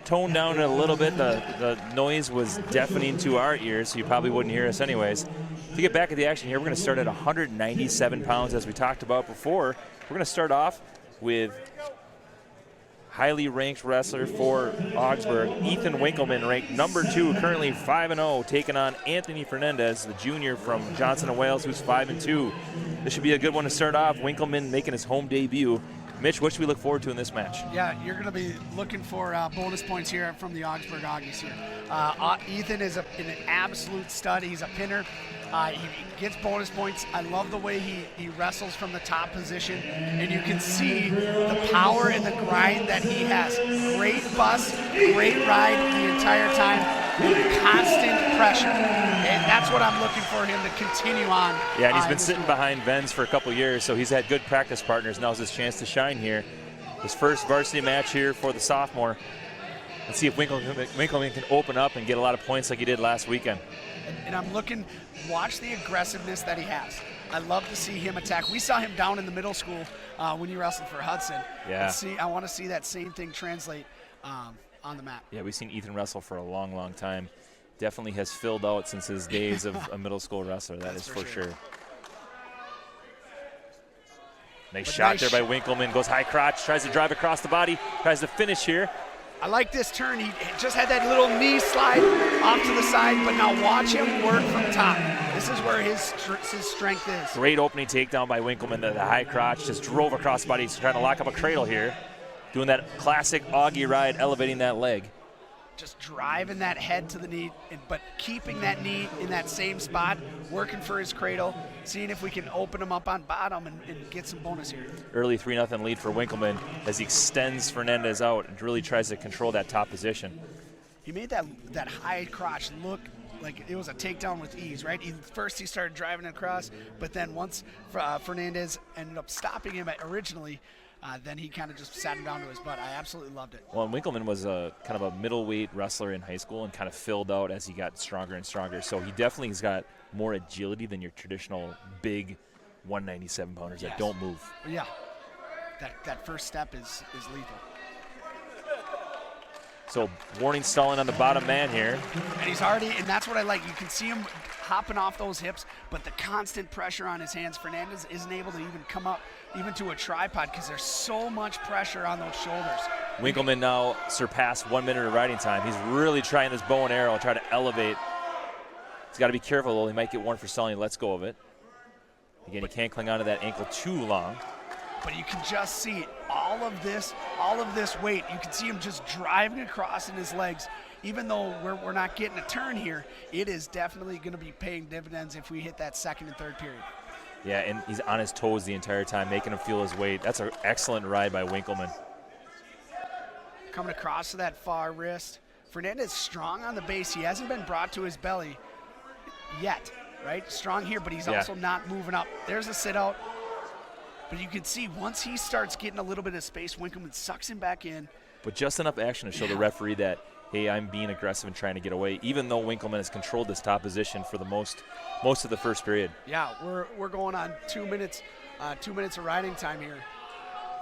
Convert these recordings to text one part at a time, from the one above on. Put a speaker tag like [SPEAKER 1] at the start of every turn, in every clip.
[SPEAKER 1] toned down it a little bit. The noise was deafening to our ears, so you probably wouldn't hear us anyways. To get back at the action here, we're going to start at 197 pounds, as we talked about before. We're going to start off with highly ranked wrestler for Augsburg, Ethan Winkleman, ranked number 2, currently 5-0, taking on Anthony Fernandez, the junior from Johnson & Wales, who's 5-2. This should be a good one to start off. Winkleman making his home debut. Mitch, what should we look forward to in this match?
[SPEAKER 2] Yeah, you're going to be looking for bonus points here from the Augsburg Aggies here. Ethan is an absolute stud. He's a pinner. He gets bonus points. I love the way he wrestles from the top position, and you can see the power and the grind that he has. Great bust, great ride the entire time, and constant pressure. And that's what I'm looking for him to continue on.
[SPEAKER 1] Yeah, and he's been sitting behind Venz for a couple years, so he's had good practice partners. Now's his chance to shine here. His first varsity match here for the sophomore. Let's see if Winkleman can open up and get a lot of points like he did last weekend.
[SPEAKER 2] And I'm looking, watch the aggressiveness that he has. I love to see him attack. We saw him down in the middle school when he wrestled for Hudson.
[SPEAKER 1] Yeah.
[SPEAKER 2] I want to see that same thing translate on the mat.
[SPEAKER 1] Yeah, we've seen Ethan wrestle for a long, long time. Definitely has filled out since his days of a middle school wrestler. That's for sure. Nice shot there by Winkleman. Goes high crotch, tries to drive across the body, tries to finish here.
[SPEAKER 2] I like this turn. He just had that little knee slide off to the side, but now watch him work from top. This is where his strength is.
[SPEAKER 1] Great opening takedown by Winkleman. The high crotch just drove across the body. He's trying to lock up a cradle here. Doing that classic Augie ride, elevating that leg.
[SPEAKER 2] Just driving that head to the knee, but keeping that knee in that same spot, working for his cradle, seeing if we can open him up on bottom and get some bonus here.
[SPEAKER 1] Early 3-0 lead for Winkleman as he extends Fernandez out and really tries to control that top position.
[SPEAKER 2] He made that high crotch look like it was a takedown with ease, right? First he started driving across, but then once Fernandez ended up stopping him originally, then he kind of just sat him down to his butt. I absolutely loved it.
[SPEAKER 1] Well, and Winkleman was a kind of a middleweight wrestler in high school and kind of filled out as he got stronger and stronger. So he definitely has got more agility than your traditional big 197-pounders that don't move.
[SPEAKER 2] Yeah, that first step is lethal.
[SPEAKER 1] So warning stalling on the bottom man here.
[SPEAKER 2] And he's already, and that's what I like. You can see him hopping off those hips, but the constant pressure on his hands. Fernandez isn't able to even come up even to a tripod because there's so much pressure on those shoulders.
[SPEAKER 1] Winkleman now surpassed 1 minute of riding time. He's really trying this bow and arrow, try to elevate. He's got to be careful, though. He might get one for stalling. He lets go of it. Again, he can't cling onto that ankle too long.
[SPEAKER 2] But you can just see all of this weight. You can see him just driving across in his legs. Even though we're not getting a turn here, it is definitely going to be paying dividends if we hit that second and third period.
[SPEAKER 1] Yeah, and he's on his toes the entire time, making him feel his weight. That's an excellent ride by Winkleman.
[SPEAKER 2] Coming across to that far wrist. Fernandez strong on the base. He hasn't been brought to his belly yet, right? Strong here, but he's also not moving up. There's a sit out. But you can see once he starts getting a little bit of space, Winkleman sucks him back in.
[SPEAKER 1] But just enough action to show the referee that, hey, I'm being aggressive and trying to get away, even though Winkleman has controlled this top position for the most of the first period.
[SPEAKER 2] Yeah, we're going on 2 minutes of riding time here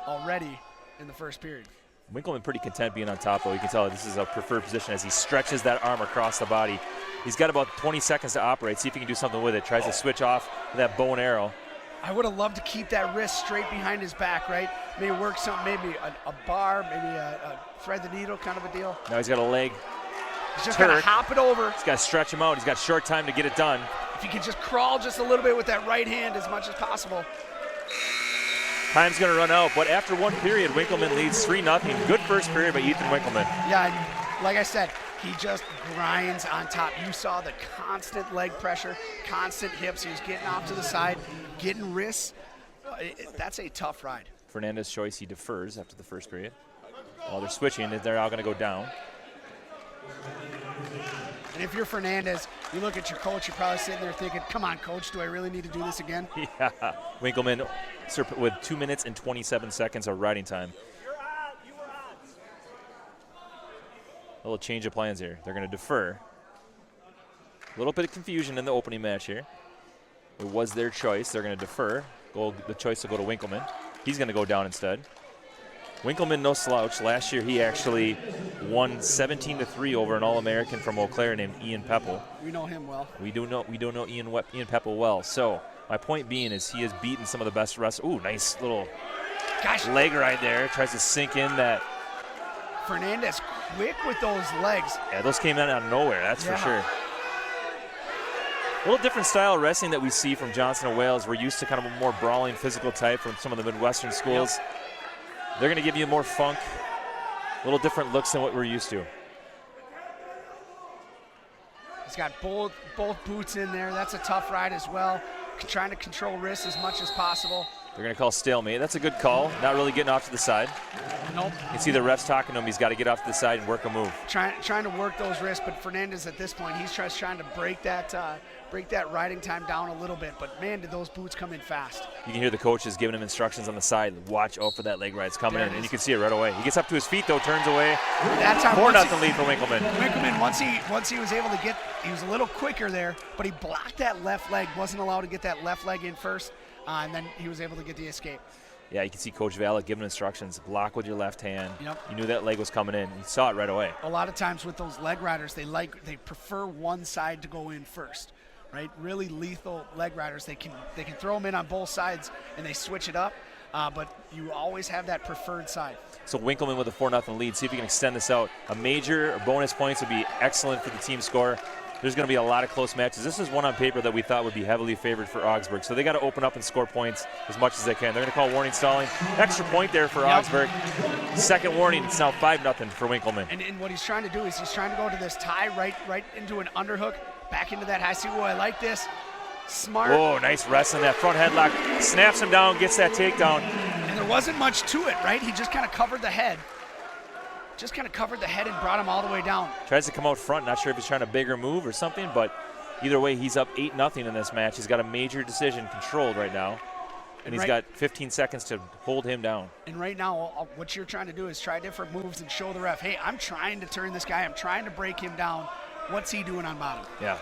[SPEAKER 2] already in the first period.
[SPEAKER 1] Winkleman pretty content being on top, though. You can tell this is a preferred position as he stretches that arm across the body. He's got about 20 seconds to operate, see if he can do something with it. Tries to switch off that bow and arrow.
[SPEAKER 2] I would have loved to keep that wrist straight behind his back, right? Maybe work something, maybe a bar, maybe a thread the needle kind of a deal.
[SPEAKER 1] Now he's got a leg.
[SPEAKER 2] He's just got to hop it over.
[SPEAKER 1] He's got to stretch him out. He's got short time to get it done.
[SPEAKER 2] If he can just crawl just a little bit with that right hand as much as possible.
[SPEAKER 1] Time's going to run out, but after one period, Winkleman leads 3-0. Good first period by Ethan Winkleman.
[SPEAKER 2] Yeah, and like I said, he just grinds on top. You saw the constant leg pressure, constant hips. He was getting off to the side, getting wrists. That's a tough ride.
[SPEAKER 1] Fernandez's choice, he defers after the first period. While they're switching, they're all going to go down.
[SPEAKER 2] And if you're Fernandez, you look at your coach, you're probably sitting there thinking, come on, coach, do I really need to do this again?
[SPEAKER 1] Yeah, Winkleman with 2 minutes and 27 seconds of riding time. A little change of plans here. They're going to defer. A little bit of confusion in the opening match here. It was their choice. They're going to defer. The choice will go to Winkleman. He's going to go down instead. Winkleman, no slouch. Last year, he actually won 17-3 over an All-American from Eau Claire named Ian Peppel.
[SPEAKER 2] We know him well.
[SPEAKER 1] We do know Ian Peppel well. So my point being is he has beaten some of the best wrestlers. Ooh, nice little leg right there. Tries to sink in that.
[SPEAKER 2] Fernandez quick with those legs.
[SPEAKER 1] Yeah, those came in out of nowhere, that's for sure. A little different style of wrestling that we see from Johnson and Wales. We're used to kind of a more brawling, physical type from some of the Midwestern schools.
[SPEAKER 2] Yep.
[SPEAKER 1] They're going to give you more funk, a little different looks than what we're used to.
[SPEAKER 2] He's got both boots in there. That's a tough ride as well. Trying to control wrists as much as possible.
[SPEAKER 1] They're going to call stalemate. That's a good call. Not really getting off to the side.
[SPEAKER 2] Nope.
[SPEAKER 1] You can see the refs talking to him. He's got to get off to the side and work a move.
[SPEAKER 2] Trying to work those wrists, but Fernandez at this point, he's trying to break that riding time down a little bit. But man, did those boots come in fast.
[SPEAKER 1] You can hear the coaches giving him instructions on the side. Watch out for that leg ride. It's coming in, and you can see it right away. He gets up to his feet though, turns away.
[SPEAKER 2] That time
[SPEAKER 1] 4-0 lead for Winkleman.
[SPEAKER 2] Winkleman, once he was able to get, he was a little quicker there, but he blocked that left leg. Wasn't allowed to get that left leg in first, and then he was able to get the escape.
[SPEAKER 1] Yeah, you can see Coach Valak giving instructions. Block with your left hand.
[SPEAKER 2] Yep.
[SPEAKER 1] You knew that leg was coming in. You saw it right away.
[SPEAKER 2] A lot of times with those leg riders, they prefer one side to go in first, right? Really lethal leg riders. They can throw them in on both sides and they switch it up, but you always have that preferred side.
[SPEAKER 1] So Winkleman with a 4-0 lead. See if he can extend this out. A major or bonus points would be excellent for the team score. There's going to be a lot of close matches. This is one on paper that we thought would be heavily favored for Augsburg. So they got to open up and score points as much as they can. They're going to call warning stalling. Extra point there for Augsburg. Second warning. It's now 5-0 for Winkleman.
[SPEAKER 2] And what he's trying to do is he's trying to go to this tie right into an underhook, back into that high seat. Oh, I like this. Smart.
[SPEAKER 1] Oh, nice wrestling. That front headlock. Snaps him down, gets that takedown.
[SPEAKER 2] And there wasn't much to it, right? He just kind of covered the head. Just kind of covered the head and brought him all the way down.
[SPEAKER 1] Tries to come out front. Not sure if he's trying a bigger move or something, but either way, he's up 8-0 in this match. He's got a major decision controlled right now, and he's got 15 seconds to hold him down.
[SPEAKER 2] And right now, what you're trying to do is try different moves and show the ref, hey, I'm trying to turn this guy. I'm trying to break him down. What's he doing on bottom?
[SPEAKER 1] Yeah.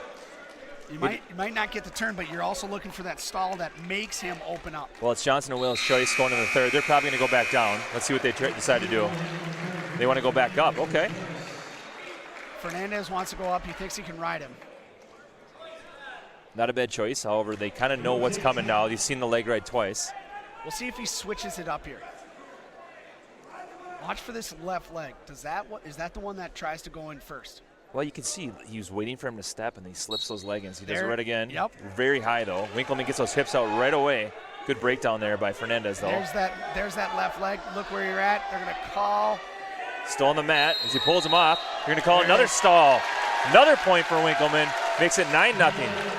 [SPEAKER 2] You might not get the turn, but you're also looking for that stall that makes him open up.
[SPEAKER 1] Well, it's Johnson and Wales' choice going to the third. They're probably going to go back down. Let's see what they decide to do. They want to go back up. Okay.
[SPEAKER 2] Fernandez wants to go up. He thinks he can ride him.
[SPEAKER 1] Not a bad choice. However, they kind of know what's coming now. They've seen the leg ride twice.
[SPEAKER 2] We'll see if he switches it up here. Watch for this left leg. Is that the one that tries to go in first?
[SPEAKER 1] Well, you can see he was waiting for him to step, and he slips those leggings. He does it
[SPEAKER 2] There,
[SPEAKER 1] right again.
[SPEAKER 2] yep.
[SPEAKER 1] Very high, though. Winkleman gets those hips out right away. Good breakdown there by Fernandez, though.
[SPEAKER 2] There's that left leg. Look where you're at. They're going to call.
[SPEAKER 1] Still on the mat as he pulls him off. You're going to call another stall. Another point for Winkleman. Makes it 9-0.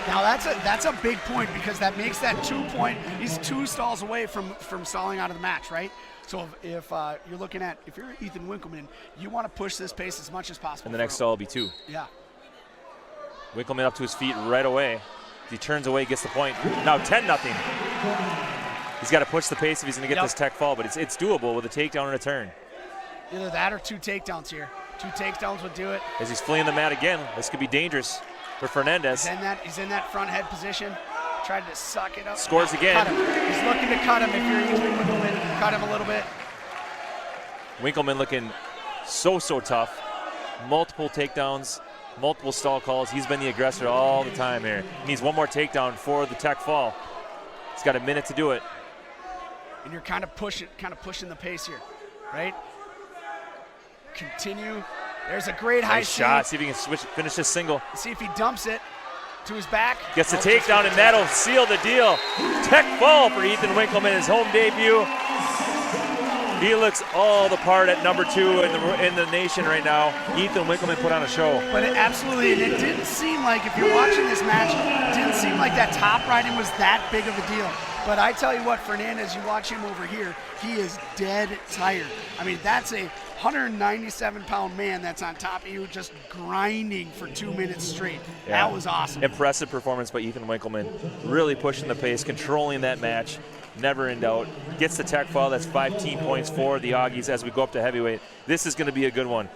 [SPEAKER 2] Now that's a big point because that makes that 2 point. He's 2 stalls away from stalling out of the match, right? So if you're Ethan Winkleman, you want to push this pace as much as possible.
[SPEAKER 1] And the next stall will be 2.
[SPEAKER 2] Yeah.
[SPEAKER 1] Winkleman up to his feet right away. He turns away, gets the point. Now 10-0. He's got to push the pace if he's going to get this tech fall, but it's doable with a takedown and a turn.
[SPEAKER 2] Either that or 2 takedowns here. 2 takedowns would do it.
[SPEAKER 1] As he's fleeing the mat again, this could be dangerous for Fernandez.
[SPEAKER 2] He's in that front head position. Tried to suck it up.
[SPEAKER 1] Scores again.
[SPEAKER 2] Cut him. He's looking to cut him if you're Ethan Winkleman. Cut him a little bit.
[SPEAKER 1] Winkleman looking so tough. Multiple takedowns, multiple stall calls. He's been the aggressor all the time here. He needs one more takedown for the tech fall. He's got a minute to do it.
[SPEAKER 2] And you're kind of pushing the pace here, right? Continue. There's a great high
[SPEAKER 1] shot. See if he can finish this single.
[SPEAKER 2] See if he dumps it to his back.
[SPEAKER 1] Gets the takedown, and that'll seal the deal. Tech fall for Ethan Winkleman, his home debut. He looks all the part at number 2 in the nation right now. Ethan Winkleman put on a show.
[SPEAKER 2] But it didn't seem like, if you're watching this match, it didn't seem like that top riding was that big of a deal. But I tell you what, Fernandez, you watch him over here, he is dead tired. I mean, that's a 197-pound man that's on top of you just grinding for 2 minutes straight. Yeah. That was awesome.
[SPEAKER 1] Impressive performance by Ethan Winkleman. Really pushing the pace, controlling that match. Never in doubt. Gets the tech fall. That's 15 points for the Augies as we go up to heavyweight. This is going to be a good one.